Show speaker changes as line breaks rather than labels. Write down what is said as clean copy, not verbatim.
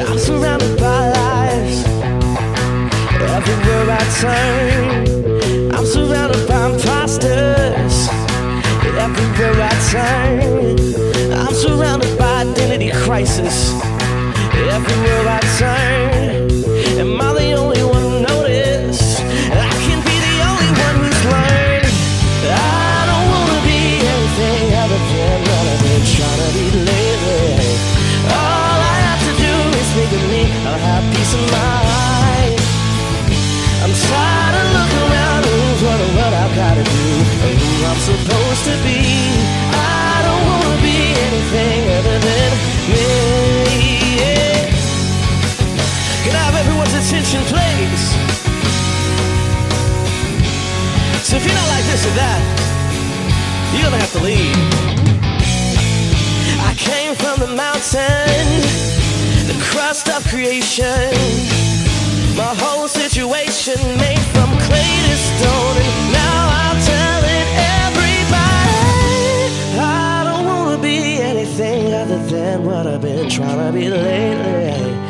I'm surrounded by lies everywhere I turn. I'm surrounded by imposters everywhere I turn. I'm surrounded by identity crisis everywhere I turn. Am I the only one who noticed? I can be the only one who's learned. I don't wanna be anything other than what I've been trying to be lately. All I have to do is think of me, I'll have peace of mind. I'm tired of looking around who's what I've gotta do, and who I'm supposed to be. I don't wanna be anything other than me. Can I have everyone's attention, please? So if you're not like this or that, you're gonna have to leave. I came from the mountain, the crust of creation. My whole situation made from clay to stone, and now I'm telling everybody I don't wanna be anything other than what I've been trying to be lately.